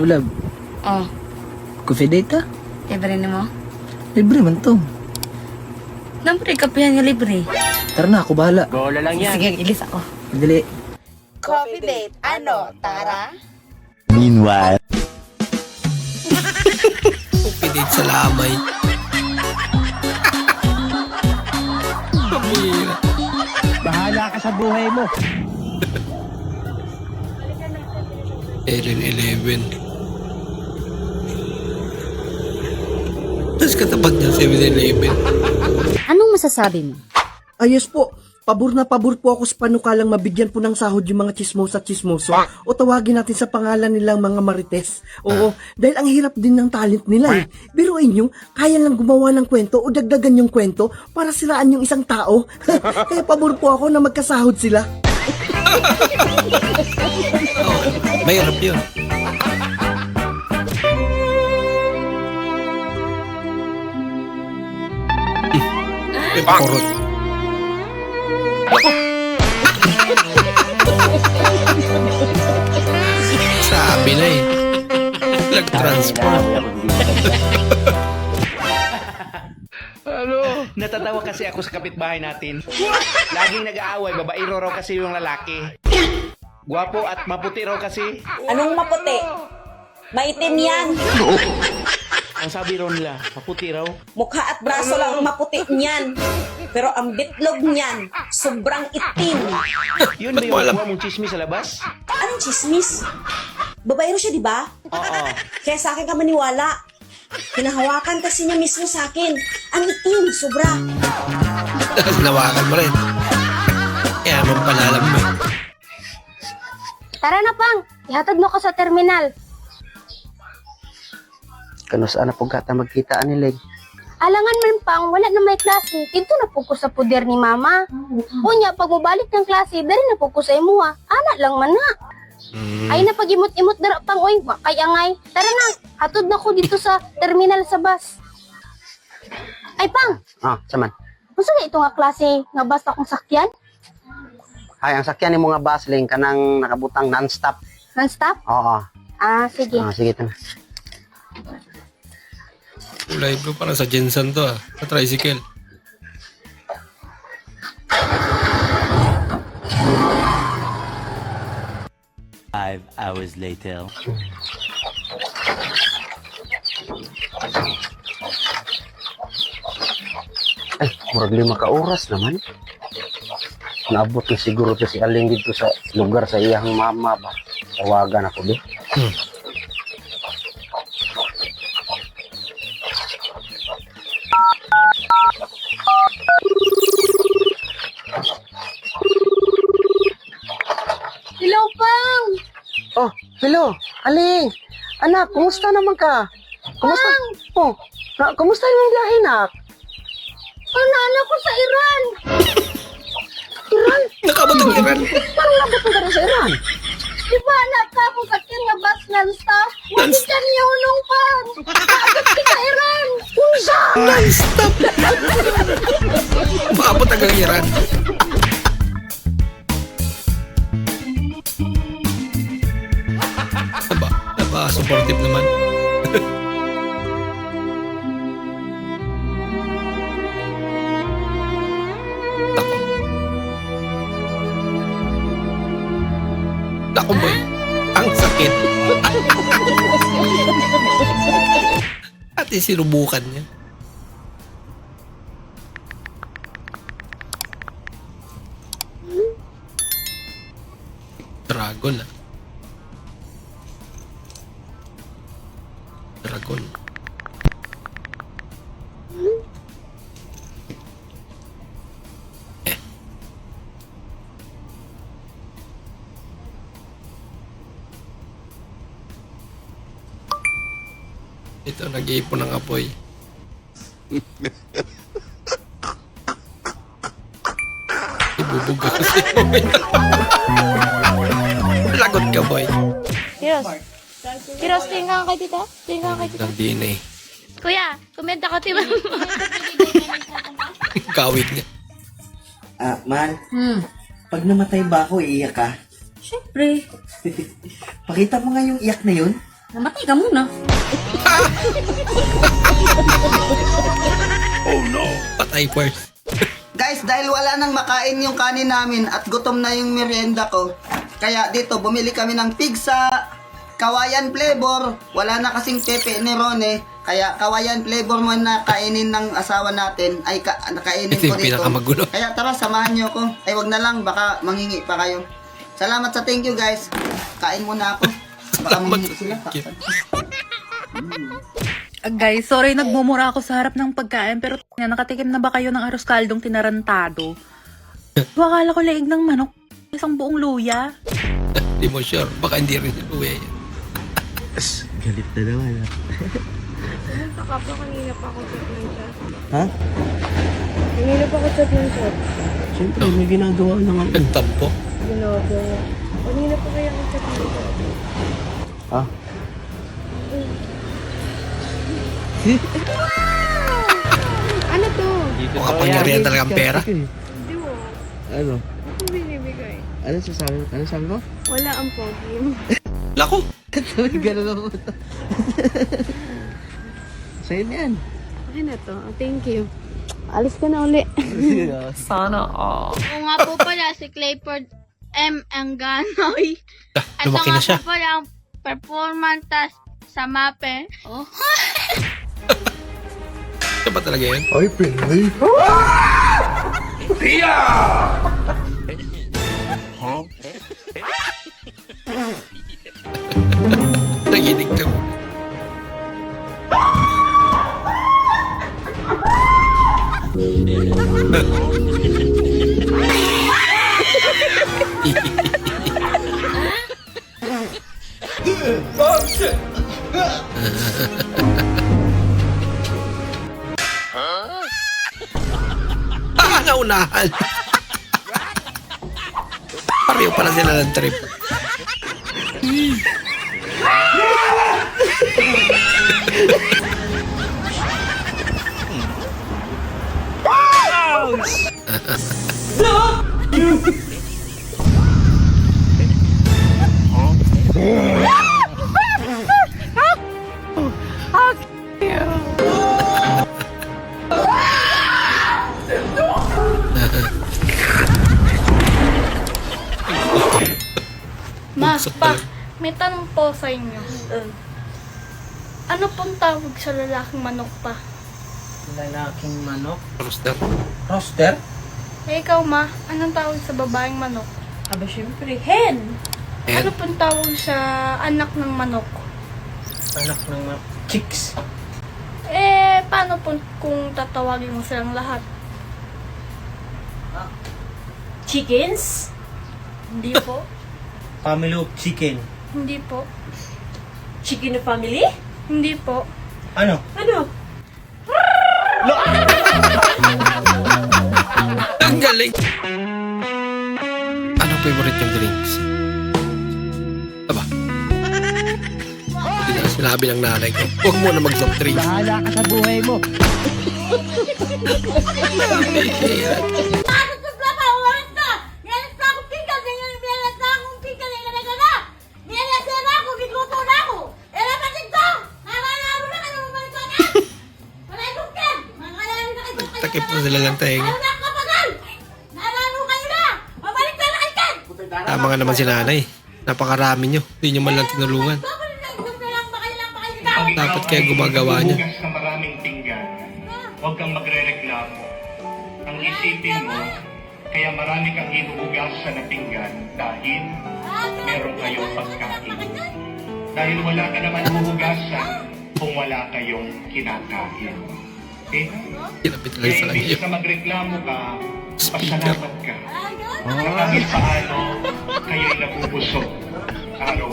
Love. Oh, Coffee date ha? libre na mo? Libre man to. Nampre kapihan nga libre. Tara na, ako bahala. Bola lang yan. Sige, ilis ako. Dali. Coffee date. Ano? Tara? Meanwhile. Coffee date sa lamay. Pamira. Bahala ka sa buhay mo. 11. Tapos katapat niya 7-Eleven. Anong masasabi mo? Ayos po. Pabor na pabor po ako sa panukalang mabigyan po ng sahod yung mga chismosa at chismoso. O tawagin natin sa pangalan nilang mga marites. Oo, dahil ang hirap din ng talent nila eh. Biruin nyo, kaya lang gumawa ng kwento o dagdagan yung kwento para siraan yung isang tao. Kaya pabor po ako na magkasahod sila. Mahirap yun. Kurot. Sabi na eh. Nag-transform. Natatawa kasi ako sa kapitbahay natin. Laging nag-aaway, babaero raw kasi yung lalaki. Gwapo at maputi raw kasi. Anong maputi? Maitim yan. Ang sabi raw nila, maputi raw. Mukha at braso lang ang maputi niyan. Pero ang bitlog niyan, sobrang itim. Yun ba yung nakuha mong chismis sa labas? Anong chismis? Babaero siya, di ba? Oo. Kaya sa akin ka maniwala. Hinahawakan kasi niya mismo sa akin. Ang itim, sobra. Tapos nawakan mo rin. Kaya mong palalam mo. Tara na, Pang. Ihatag mo ko sa terminal. Kano saan na po gata magkita anilig? Alangan man, Pang. Wala na may klase. Dito na po ko sa puder ni Mama. Unya, pag mabalik ng klase, dari na po ko sa imuha. Anak lang man na. Ay na pag-imot-imot dara, Pang. Oy, kay angay. Tara na. Hatod na ko dito sa terminal sa bus. Ay, Pang. Saman. Gusto na ito nga klase nga bus akong sakyan? Ay, ang sakyan ni mga busling kanang nakabutang non-stop. Non-stop? Oo. Sige. Sige ito na. Kulay blue para sa Jensen to sa tricycle. Five hours later. Ay, murag 5 ka oras naman. Naabot na siguro to si Aling dito sa lugar sa iyang mama ba. Tawagan ako di. Hello, Pang! Oh, hello, Aling. Anak, kumusta naman ka? Kumusta? Oh, kumusta yung biyahe, nak? Anak ko sa Iran! Iran? Nakabot ang Iran. Parang nabot ka rin sa Iran. Di ba anak ka kung sakyan nga bus non-stop? Wakikan niyo nung Pang! Kaagad kita Iran! Unsa! Non-stop. Makabot ang Iran. Supportive naman. Tako. Tako boy. Ang sakit. Ate sinubukan niya. Dragon ah. Dragon. Ito, nag-iipon ng apoy. Ibubuga kasi. Lagot ka, boy. Kiros, tingnan kay tita? Tingnan kay tita? Nandin eh. Kuya, kumenta ka tiba. Kawig niya. Man, pag namatay ba ako, iiyak ka? Siyempre. Pakita mo nga yung iyak na yun. Namatay ka muna. Patay first. Guys, dahil wala nang makain yung kanin namin at gutom na yung merienda ko, kaya dito bumili kami ng pizza, kawayan flavor. Wala na kasing pepe ni Rone, kaya kawayan flavor mo na kainin ng asawa natin, ay nakainin Ito ko yung dito. pinakamagulo. Kaya tara, samahan nyo ko. Ay, wag na lang, baka mangingi pa kayo. Salamat sa thank you guys. Kain muna ako. Baka mangingi sila. Guys, sorry nagmumura ako sa harap ng pagkain pero nakatikim na ba kayo ng arroz kaldong tinarantado? Akala ko leeg ng manok, isang buong luya. Hindi mo sure. Baka hindi rin si Kuya yan. Galit na naman. Kanina pa ako chat ng chat. Ha? Kanina pa ako chat ng chat. Siyempre, may ginagawa na nga. Nagtampo. Ginagawa. Kanina pa kaya ako chat ng chat. Ha? Ano to? Mukhang pangyarihan talaga ang pera. Hindi mo. Ano? Ako binibigay. Ano sasabi? Ano sabi mo? Wala ang pogi. Lako. Ganun ako. Sa'yo na yan. Okay na to. Thank you. Alis ka na uli. Sana Oo nga po pala, si Clayford M. Anganoy. Lumaki na siya. Ito nga po pala ang performance task sa MAPE. Oh. Ito ba talaga yun? Ay, pinli. Naginig ka mo. Naunahan. Pareho pala sila ng trip. Ma, Bugso pa, talaga. may tanong po sa inyo. Ano pong tawag sa lalaking manok pa? Lalaking manok. Roster. Roster? Eh, ikaw ma, anong tawag sa babaeng manok? Aba, syempre, hen! And Ano pong tawag sa anak ng manok? Anak ng mga chicks. Eh, paano po kung tatawagin mo silang lahat? Chickens? Hindi po. Family of chicken. Hindi po. Chicken na family? Hindi po. Ano? Ano? ang galing. Ano favorite yung drinks? Aba. Hindi na sinabi ng nanay ko. Huwag mo na mag-soft drinks. Bahala ka sa buhay mo. Takip na sila lang tayo. Tama nga naman si nanay. Napakarami nyo. Hindi nyo man lang tinulungan. Dapat kaya gumagawa niya. Hugas ng maraming pinggan. Huwag kang magre-reklamo. Ang isipin mo, kaya marami kang hinuhugasan na pinggan dahil meron kayong pagkain. Dahil wala ka naman huhugasan kung wala kayong kinakain. Okay? Kinapit lang sa Kaya langyo. imbis na magreklamo ka, Speaker. pasalamat ka. Sa kahit paano, kayo'y nabubusog. Araw.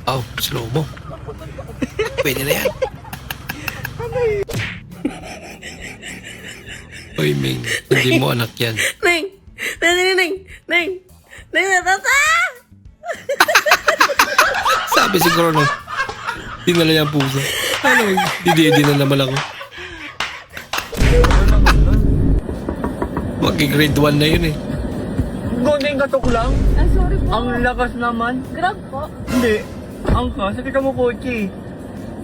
Oh, slow mo. Pwede na yan. Uy, Ming. Hindi mo anak yan. Neng! Neng! Natata! Sabi siguro nung dinala niya ang puso. Ano, hindi na naman ako. Mag-grade 1 na yun eh. Gunting katok lang. Ay, sorry po. Ang lakas naman. Grab po. Hindi. Ang sakit ka mo kotse.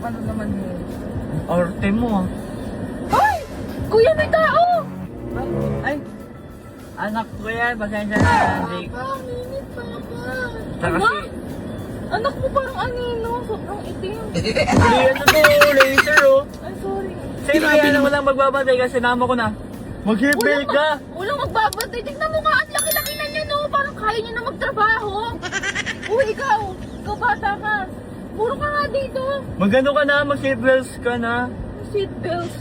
Ano naman yun? Arte mo ah. Ay! Kuya, may tao! Ay. Anak ko yan. Pasensya na. Hindi. Ang init, Papa. Kasi, Anak mo parang anino. Sobrang itim. hindi yan to. Later oh. Ay, sorry. Sino yan na walang magbabantay kasi sinama ko na. Mag-hipil ka. Walang magbabantay. Tignan mo nga, ang laki-laki na niya, no? Parang kaya niya na magtrabaho. Uy, ikaw. Ikaw bata ka. Puro ka nga dito. Magano ka na. Mag-seatbelts ka na. Seatbelts.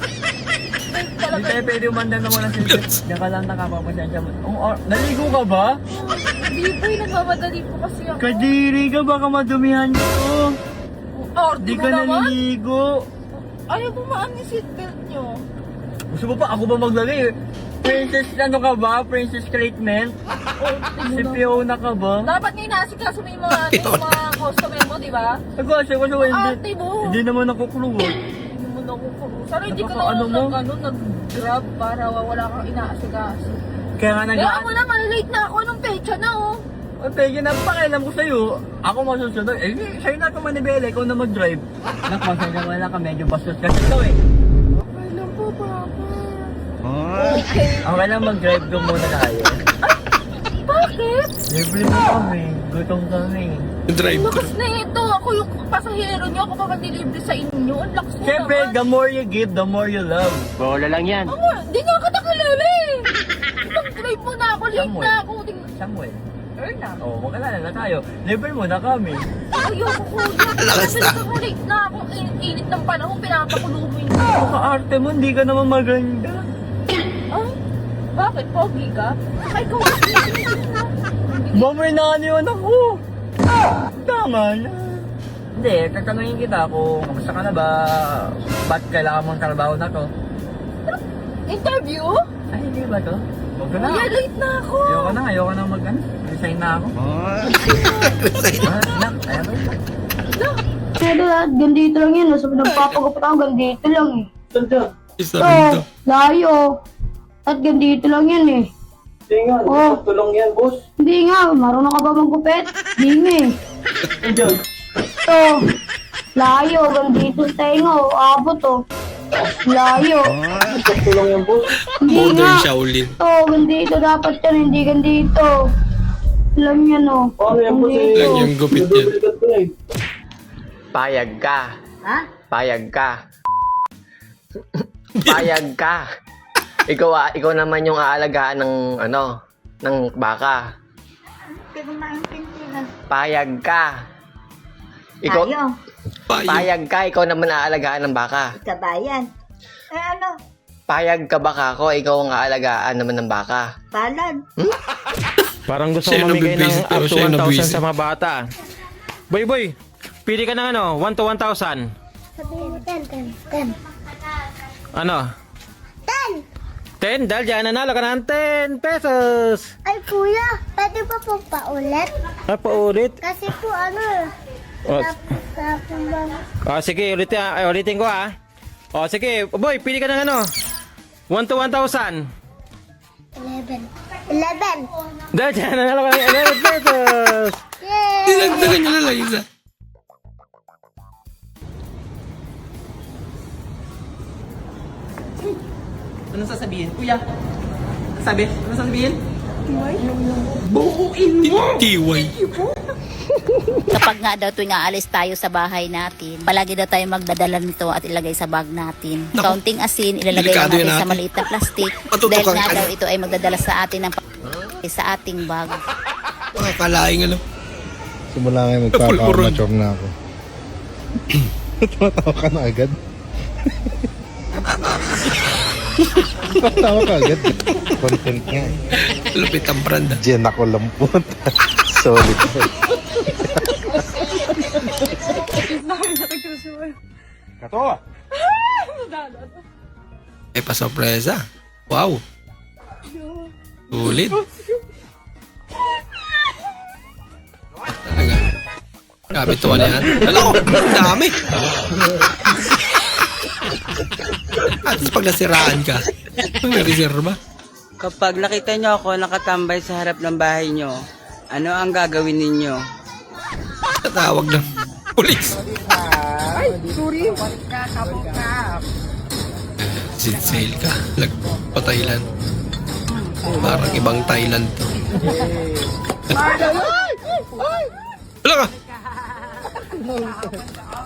Ay, Hindi talaga. tayo pwede umanda na walang seatbelts. Diyan ka lang nakapapasensya mo. Naligo ka ba? Hindi po, nagmamadali po kasi ako. Kadiri ka. Baka madumihan ko. Ordi Di mo ka naman. naliligo. Ayaw bumaan yung seatbelt nyo. Gusto mo pa ako ba maglagay? Princess ano ka ba? Princess treatment? Si Fiona ka ba? Dapat ngayon nasikaso mo yung mga, yung mga customer mo, di ba? Ako kasi Ate mo. hindi naman ako clue. Hindi mo nakukuro. Sana hindi ka Ano mo? nag-grab para wala kang inaasigaso. Kaya nga Kaya ako na, malilate na ako ng pecha na, oh. Pwede na pakialam ko sa'yo. Ako masusunod. Eh, sa'yo na ito manibela. Ikaw na mag-drive. Nakpasensya mo lang ka. Medyo bastos kasi ikaw eh. Okay lang po, Papa. Okay lang mag-drive ko muna tayo. Bakit? Libre mo kami. Gutom kami. Drive ko. Lakas na ito. Ako yung pasahero nyo. Ako pa mag-delivery sa inyo. Ang lakas mo Siyempre, naman. the more you give, the more you love. Bola lang yan. Amor, di nga ka nakilala eh. Mag-drive mo na ako. Late Samuel. na ako. Samuel. Erna. Oo, mag-alala na tayo. Libre mo na kami. Ayoko ko. Lakas na. Ako late na ako. Init ng panahon. Pinapakulo mo yun. Maka-arte mo, hindi ka naman maganda. Ay, bakit? Pogi ka? Ay, ikaw. Mamay na yun ako. Tama na. Hindi, tatanungin kita kung kamusta ka na ba? Ba't kailangan mong trabaho na to? Interview? Ay, hindi ba to? Huwag ka na. Kuya, late na ako. Ayoko na mag resign na ako. Nak, ayan ba? Pero gandito lang yan. So, nagpapagupit ako, gandito lang eh. Isa So, rin to. layo. At gandito lang yan eh. Hindi nga, tulong yan, boss. Hindi nga, marunong ka ba maggupit? Hindi nga eh. So, layo, gandito sa tenga oh. Abot oh. Layo. Tulong yan, boss. Hindi nga. Modern Shaolin. So, gandito dapat yan, hindi gandito. Alam yan oh. Lang yung gupit yan. Payag ka. Ha? Payag ka. Payag ka. Ikaw naman yung aalagaan ng ng baka. Hindi ko maintindihan. Payag ka. Ikaw, payag ka, ikaw naman aalagaan ng baka. Kabayan. Eh ano? Payag ka baka ko, ikaw ang aalagaan naman ng baka. Palad. Parang gusto Siya ko mamigay ng nabibisit, up to siya 1,000 nabibisit. sa mga bata. Boy, pili ka ng 1 to 1,000. Sabihin mo 10. Ano? 10? Dahil dyan, nanalo ka ng 10 pesos. Ay kuya, pwede pa po paulit? Paulit? Kasi po ano, Sige, ulitin ko ha. Sige, boy, pili ka ng 1 to 1,000. 11. Dahil dyan, nanalo ka ng 11 pesos. Yay! Dinagdagan nyo na lang isa. Anong sasabihin? Kuya, sabi? Anong sasabihin? Tiway. Kapag nga daw tuwing aalis tayo sa bahay natin, palagi daw tayo magdadala nito at ilagay sa bag natin. Naku. Kaunting asin, ilalagay Delikado lang yan natin sa natin. maliit na plastic. Matutukan Dahil nga ka daw na. ito ay magdadala sa atin ng sa ating bag. Mga kalaing Simula ngayon Pulburon. magpapamature na ako. Tumatawa ka na agad. Tumatawa ka agad. Content nga eh. Lupit ang brand. Diyan ako lampot. Solid. Kato! Eh, pa-sorpresa. Wow. Ulit. Talaga. Grabe tuwa na yan. Alam ko, ang dami. At least pag nasiraan ka, may reserva. Kapag nakita nyo ako nakatambay sa harap ng bahay nyo, ano ang gagawin ninyo? Tatawag ng pulis. Ay, sorry. Balik ka, kabog ka. Sinsail ka. Pa Thailand. Parang ibang Thailand to. Wala ka! Oh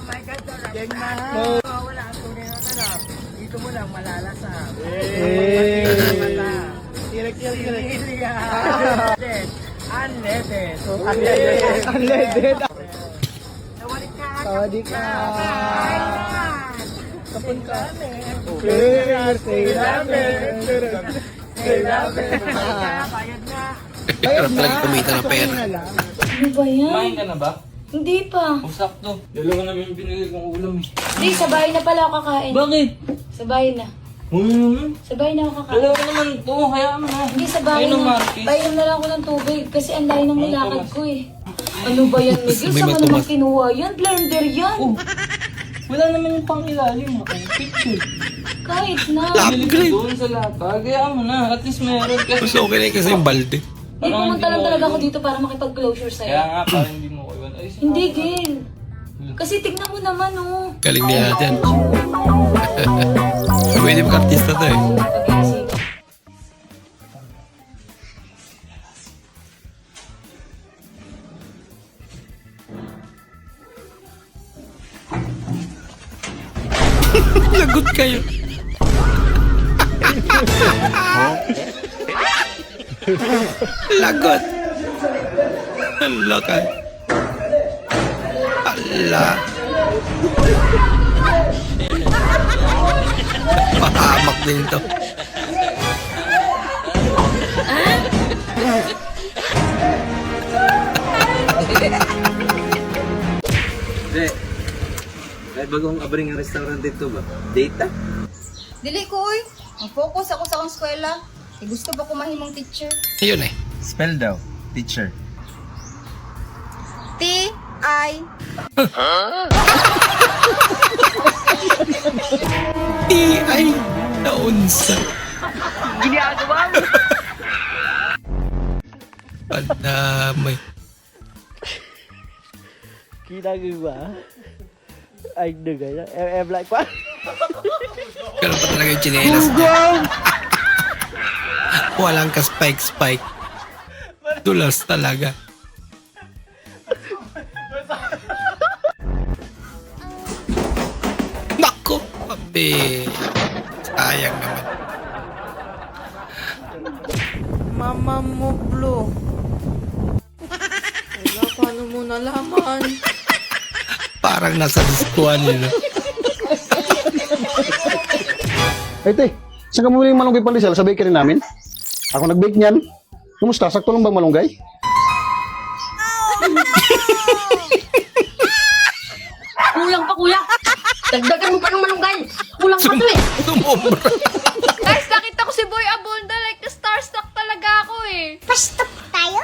my God, Geng na. Wala ang tunay na sarap. Dito mo lang malalasap. Unleaded. Unleaded. Sawadee ka. Kapun ka. Stay namin. Bayad na. Hirap talaga kumita ng pera. Ano ba yan? Kumain ka na ba? Hindi pa. Sakto. Dalawa namin yung binili kong ulam eh. Hindi, sa bahay na pala ako kakain. Bakit? Sa bahay na. Sa bahay na ako kakain. Dalawa naman to, hayaan mo na. Hindi, sa bahay Ayun ang na. Marquez. Painom na lang ako ng tubig kasi ang layo ng nilakad ko eh. Ano ba yan, Miguel? May Saan ka naman matumas. kinuha yan? Blender yan. Wala naman yung pang ilalim. Picture. Kahit na. Bili ko doon sa lapag. Hayaan mo na. At least meron. Mas okay na yun kasi yung balde. Hindi, pumunta lang talaga ako dito para makipag-closure sa'yo. Kaya nga, parang hindi mo ko iwan. Ay, Hindi, Gil. Kasi tignan mo naman, oh. Galing niya dyan. Pwede mag-artista to eh. Lagot kayo. Lagot. Hala ka. Hala. Pahamak din to. May bagong abring restaurant dito ba? Data? Dili ko, oy. Mag-focus ako sa akong eskwela. E gusto ba ko mahimong teacher? Yun eh. Spell daw, teacher. T-I. T-I. Naunsa. Ginagawa mo. Padamay. Ginagawa? Ay, nagaya. Like pa? Ganun pa talaga yung chinelas niya. Walang ka spike. Dulas talaga. Nako! Pabe. Sayang naman. Mama mo, Blue. Wala, paano mo nalaman? Parang nasa diskuan nila. Ay, te, saan ka bumili yung malunggay pandesal sa bakery namin? Ako nag-bake niyan. Kumusta? Sakto lang bang malunggay? Kulang pa, kuya. Dagdagan mo pa ng malunggay. Kulang pa to eh. Sumobra. Guys, nakita ko si Boy Abunda. Like, starstruck talaga ako eh. Pa-stop tayo?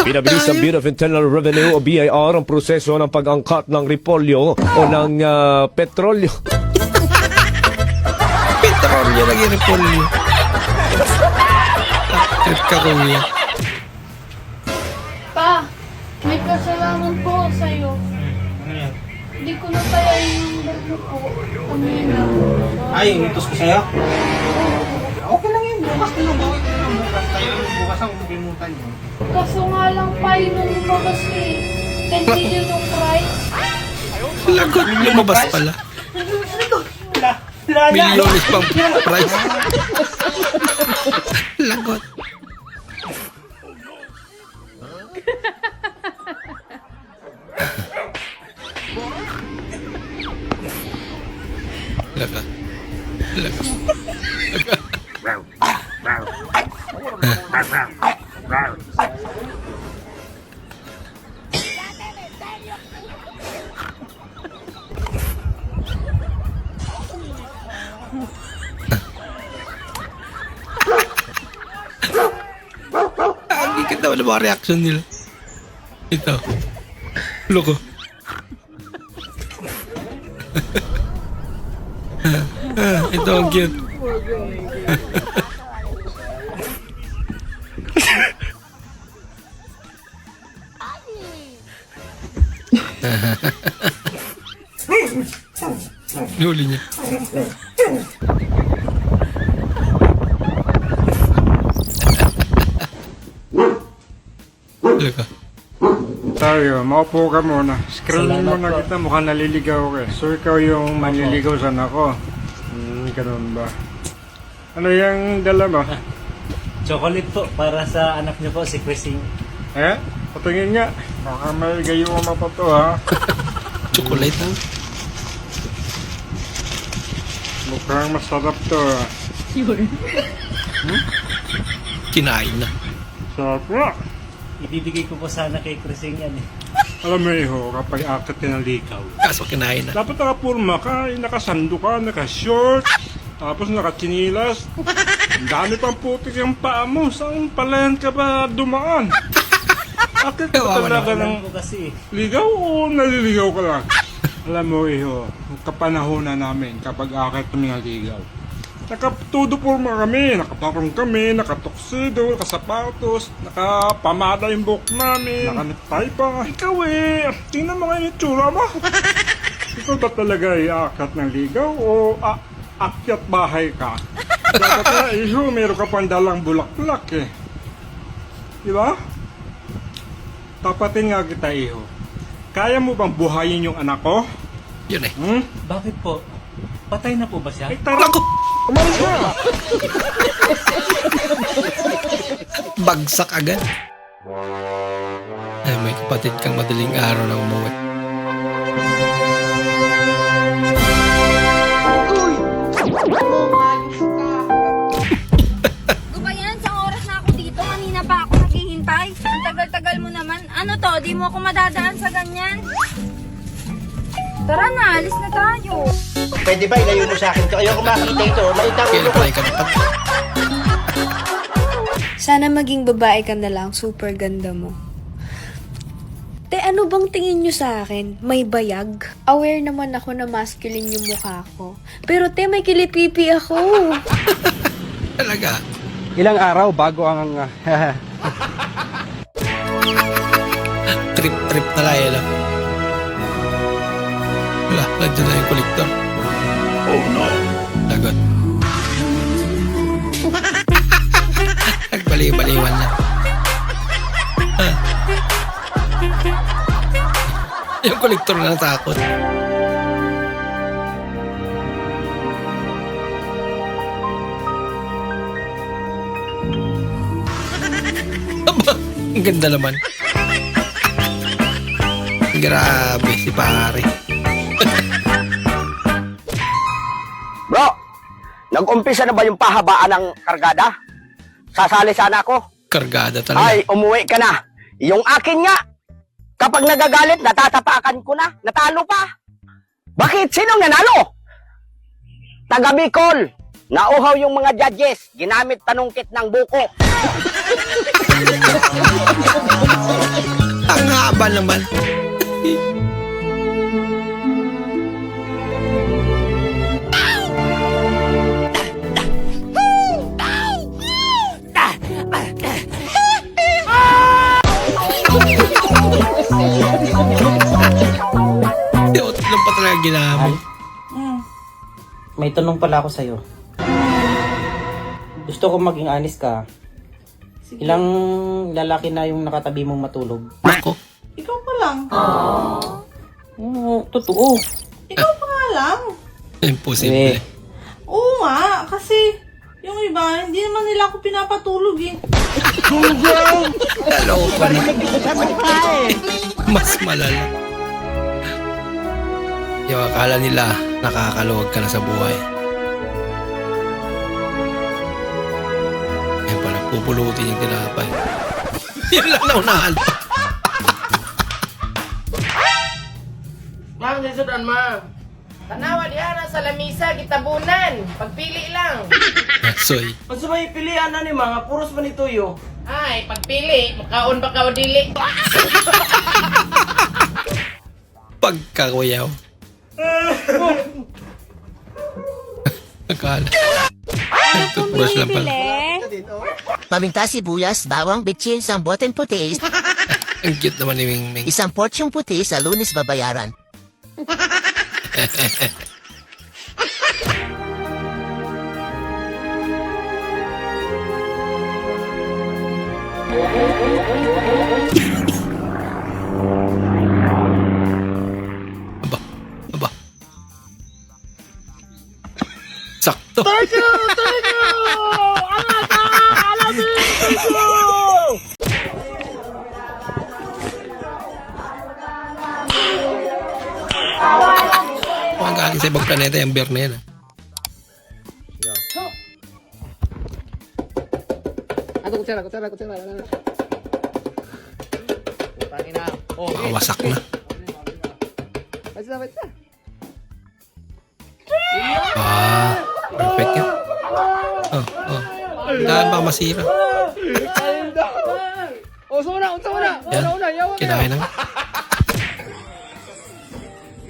Pinabilis ng Bureau of Internal Revenue o BIR ang proseso ng pag-angkat ng repolyo o ng petrolyo. Petrolyo lagi repolyo. Trip ka kuya. Pa, may kasalanan po sa'yo. Hindi ko na kaya yung bagyo ko. Kanina. Ay, utos ko sa'yo? Okay lang yun. Bukas na lang. Bawit na lang. Bukas ang kalimutan mo. Kaso nga lang pa, inunin mo kasi. Continue yung price. Lagot, lumabas pala. Milyones pang price. Lagot. Laga. Ang ganda wala mga reaction nila. Ito. Loko. Ito ang cute. Huli niya. Talaga. Tayo, maupo ka muna. Screening muna kita, mukhang naliligaw ka. So ikaw yung manliligaw sa anak ko. Ganun ba? Ano yung dala mo? Chocolate po para sa anak niyo po, si Christine. Eh? Patingin nga. Baka may gayuma pa to ha. Chocolate ha? Mukhang masarap to ha. Kinain na. Sarap nga. Ibibigay ko po sana kay Christine yan eh. Alam mo iho, kapag akit ka ng likaw. Kaso kinain na. Dapat nakapurma ka, nakasando ka, nakashort, tapos nakachinilas. Ang dami pang putik yung paa mo. Saan palayan ka ba dumaan? Akit ka talaga ng ligaw o naliligaw ka lang? Alam mo iho, kapanahonan namin kapag akit kami ng ligaw. Nakatudo purma kami, nakaparong kami, nakatoksido, nakasapatos, nakapamada yung buhok namin, nakaniptay pa. Ikaw eh, tingnan mo ngayon yung tsura mo. Ikaw ba talaga iakat ng ligaw o akyat bahay ka? Dapat na iho, meron ka pang dalang bulaklak eh. Di ba? Tapatin nga kita iho. Kaya mo bang buhayin yung anak ko? Yun eh. Bakit po? Patay na po ba siya? Ay, tara ko! Umalis na! Bagsak agad. Ay, may kapatid kang madaling araw na umuwi. Ano ba yan? Isang oras na ako dito. Kanina pa ako naghihintay. Ang tagal-tagal mo naman. Ano to? Di mo ako madadaan sa ganyan? Tara na, alis na tayo. Pwede ba ilayo mo sa akin to? Ayoko makita ito. Maitang ulo ko. Sana maging babae ka na lang. Super ganda mo. Te, ano bang tingin nyo sa akin? May bayag? Aware naman ako na masculine yung mukha ko. Pero te, may kilipipi ako. Talaga? Ilang araw bago ang... Trip na lang lang. Wala, nandiyan na yung kolektor. Oh no. Lagot. Nagbali-baliwan na. Yung kolektor na natakot. Aba, ang ganda naman. Grabe si pare. Bro, nag-umpisa na ba yung pahabaan ng kargada? Sasali sana ako. Kargada talaga. Ay, umuwi ka na. Yung akin nga. Kapag nagagalit, natatapakan ko na. Natalo pa. Bakit? Sinong nanalo? Taga Bicol. Nauhaw yung mga judges. Ginamit panungkit ng buko. Ang haba naman. Lang pa talaga ginamit. May tanong pala ako sa'yo. Gusto ko maging honest ka. Ilang lalaki na yung nakatabi mong matulog? Nako. Ikaw pa lang. Totoo. Ikaw pa nga lang. Imposible. Oo nga, kasi yung iba, hindi naman nila ako pinapatulog eh. Naloka na. Mas malala. Yung akala nila, nakakaluwag ka na sa buhay. Yan pala, pupulutin yung tinapay. Yun lang naunahan pa. Ma'am, nisudan ma. Tanawa diyan sa lamisa, kitabunan. Pagpili lang. Soy. Pag may pilihan na ni mga puros man ituyo. Ay, pagpili, makaon ba ka dili? Pagkakuyaw. Akala. Toothbrush lang pala. Paminta, sibuyas, bawang, bitchin, samboten, puti. Ang cute naman ni Mingming. Isang porsyong puti sa Lunes babayaran. Sakto. Thank you! Thank you! Alaga! Alamin! Thank you! Mukhang galing sa ibang planeta yung beer na yan. Ako, kutsara. Pangina. Oh, Wasak na. Wait na. Perfect yan. Daan ba masira? Unsa mo na. Yan. Kinain na nga.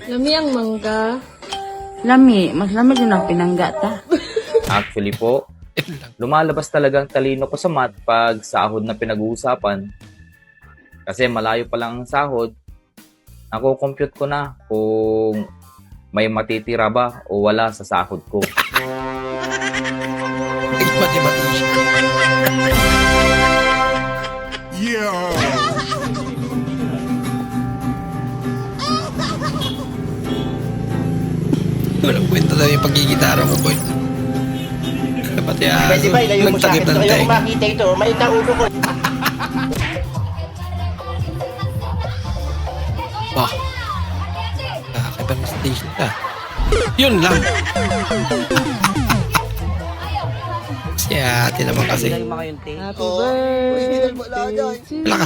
Lami ang mangga. Lami, mas lami din ang pinangga ta. Actually po, lumalabas talaga ang talino ko sa math pag sahod na pinag-uusapan. Kasi malayo pa lang ang sahod, nako-compute ko na kung may matitira ba o wala sa sahod ko. Walang kwenta daw yung pagigitara mo, boy. Pati Pwede ba ilayo mo sa akin? nagtakip ng Gusto ko tenga. makita ito. Mait ang ulo ko. Oh. Kakaiba ng station ka. Yun lang. Si ate naman kasi. Happy birthday. Wala ka.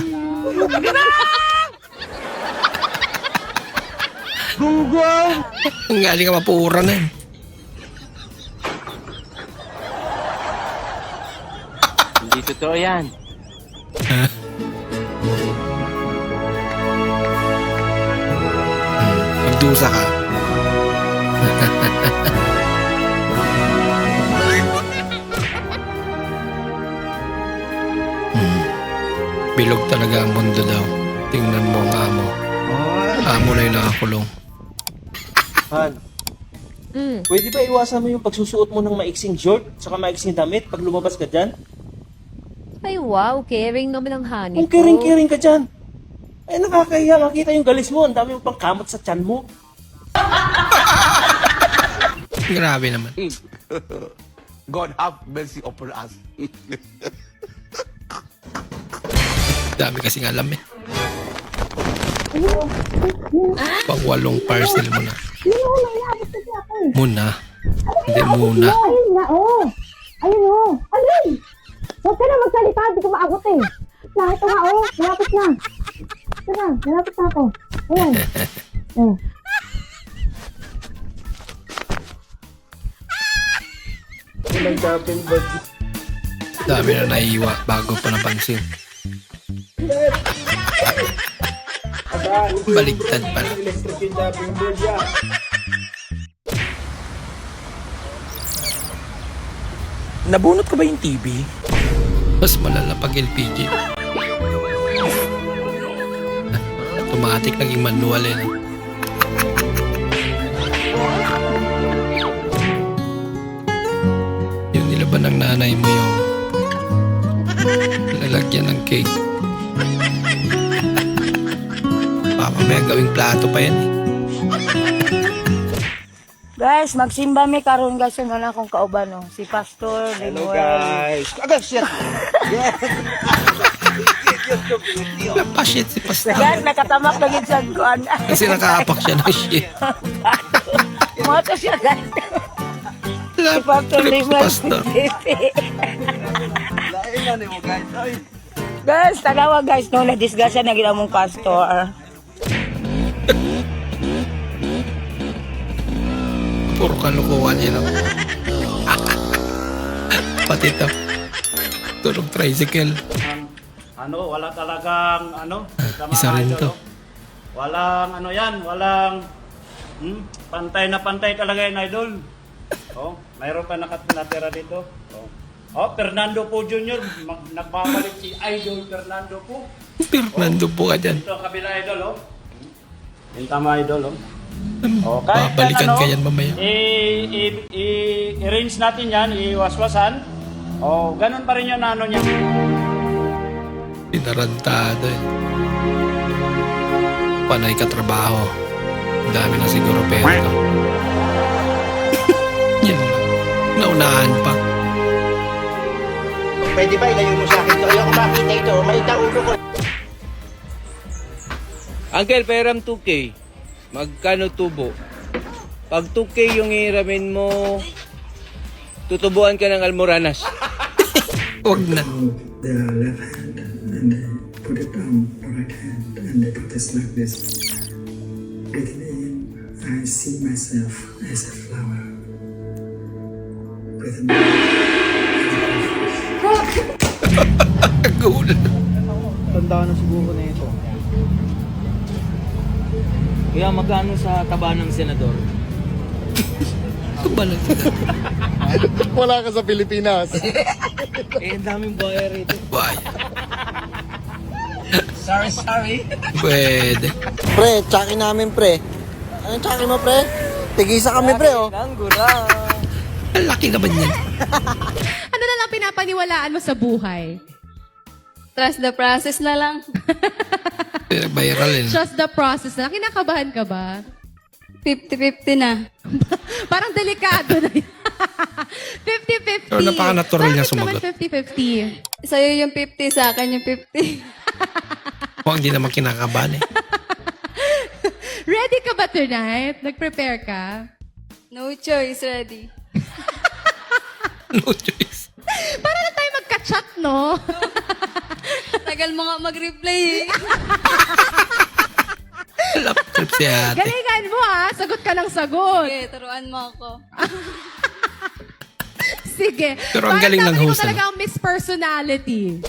Gunggong! Ang galing ka mapura na yun. Hindi totoo yan. Magdusa ka. Bilog talaga ang mundo daw. Tingnan mo ang amo. Amo na yung nakakulong. Han, pwede ba iwasan mo yung pagsusuot mo ng maiksing short saka maiksing damit pag lumabas ka dyan? Ay wow, caring naman ang honey Kung caring-caring ka dyan. Ay nakakahiya, makita yung galis mo. Ang dami mo pang kamot sa tiyan mo. Grabe naman. God have mercy upon us. Dami kasing alam eh. Pang 8 parcel mo na. Muna. Hindi muna. Ayun na, oh. Ayun, oh. Alin! Huwag ka na magsalita, di ko maabot eh. Ito nga, oh. Malapit na. Ito na, malapit na ako. Ayan. Walang shopping bag. Dami na naiiwa bago pa napansin. Baligtad pala. Electric yung shopping board yan. Nabunot ko ba yung TV? Mas malala pag LPG. Automatic naging manual eh. Yung nilaban ng nanay mo yung lalagyan ng cake. Papa may gawing plato pa yan eh. Guys, magsimba mi karon guys na akong kauban no. Si Pastor Hello Lemuel. guys. Agad shit. Napashit si Pastor. Guys, nakatamak na gid sa kuan. Kasi nakaapak siya ng shit. Mo to siya guys. Si Pastor Lemuel. Pastor. Lain na mo guys. Ay. Guys, tanawa guys no na disgrasya na gid among pastor. Puro kalukuhan yan ako. Pati ito. Tulog tricycle. Wala talagang, Isa rin to. Walang, walang, pantay na pantay talaga yan, idol. Oh, mayroon pa nakatira dito. Oh, Fernando po Jr., nagbabalik si Idol Fernando po. Fernando po ka dyan. Ito kabila idol, oh. Yung tama idol, oh. Oh, Babalikan ka yan mamaya. I-arrange natin yan, iwaswasan. Oh, ganun pa rin yung ano niya. Pinarantado eh. Panay ka trabaho. Ang dami na siguro pera to. Yan lang. Naunahan pa. Pwede ba ilayo mo sa akin to? Ayoko makita ito. Maliit ang ulo ko. Uncle, peram 2K. Magkano tubo? Pag 2K yung hiramin mo, tutubuan ka ng almoranas. Huwag na. The left hand and they put it on the right hand and they put this like this. Breathing in, I see myself as a flower. Breathing out. Kagulan. Tandaan na siguro na ito. Kaya magkano sa taba ng senador? Taba ng senador? Wala ka sa Pilipinas. Ang daming buyer rito. Buyer. Sorry. Pwede. Pre, tsaki namin pre. Anong tsaki mo pre? Tigisa kami pre oh. Ang laki naman yan. Ano na lang pinapaniwalaan mo sa buhay? Trust the process na lang. Viral eh. Trust the process na. Kinakabahan ka ba? 50-50 na. Parang delikado na yun. 50-50. Pero napaka-natural niya Bakit sumagot. Sa'yo naman 50-50? yung 50, sa akin yung 50. Kung hindi naman kinakabahan eh. Ready ka ba tonight? Nag-prepare ka? No choice, ready. No choice. Para na tayo magka-chat, no? Tagal mo nga mag-reply eh. Lap trip si ate. Galingan mo ha. Sagot ka ng sagot. Okay, turuan mo ako. Sige. Pero ang galing ng host. Bakit talaga ang Miss Personality?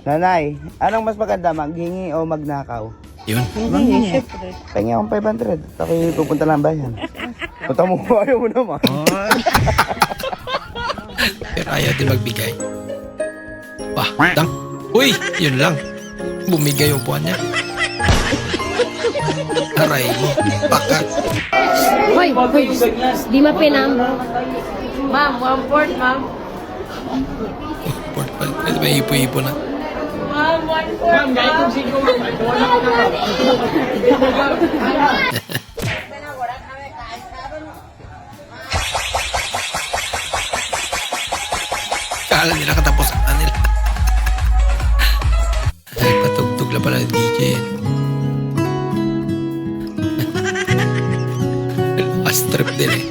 Nanay, anong mas maganda, maghingi o magnakaw? Yun. Maghingi, syempre. Pengi akong 500. Ako pupunta lang bayan. Punta mo, ayaw mo naman. Pero ayaw din magbigay. Wah, dang. Uy, yun lang. Bumigay yung upuan niya. Aray mo. Baka. Hoy, di mapinam. Ma'am, 1/4, ma'am. May ipo-ipo na. Ma'am, 1/4, ma'am. Kala nila katapos na nila. Ay, patugtog lang pala ng DJ yan. Last trip din eh.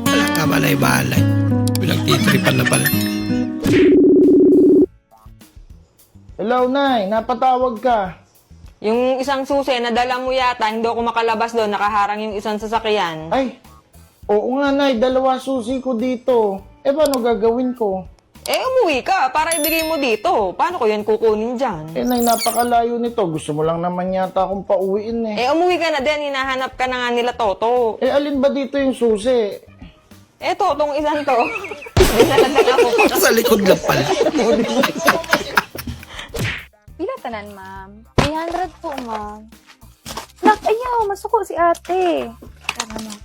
Wala ka balay-balay. Pinagtitripan na pala. Hello, Nay. Napatawag ka. Yung isang susi, nadala mo yata, hindi ako makalabas doon, nakaharang yung isang sasakyan. Ay, oo nga, Nay. 2 susi ko dito. Paano gagawin ko? Umuwi ka para ibigay mo dito. Paano ko yan kukunin dyan? Nay, napakalayo nito. Gusto mo lang naman yata akong pauwiin eh. Umuwi ka na din, hinahanap ka na nga nila Toto. Alin ba dito yung susi? Totong isang to. Dinalagan ako. Sa likod lang pala. Pila tanan, ma'am? 300 po, ma'am. Nak, ayaw. Masuko si ate. Tara na.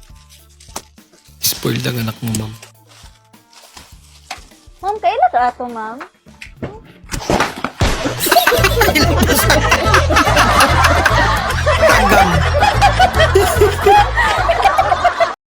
Spoiled ang anak mo, ma'am. Ma'am, kailan ka ato, ma'am?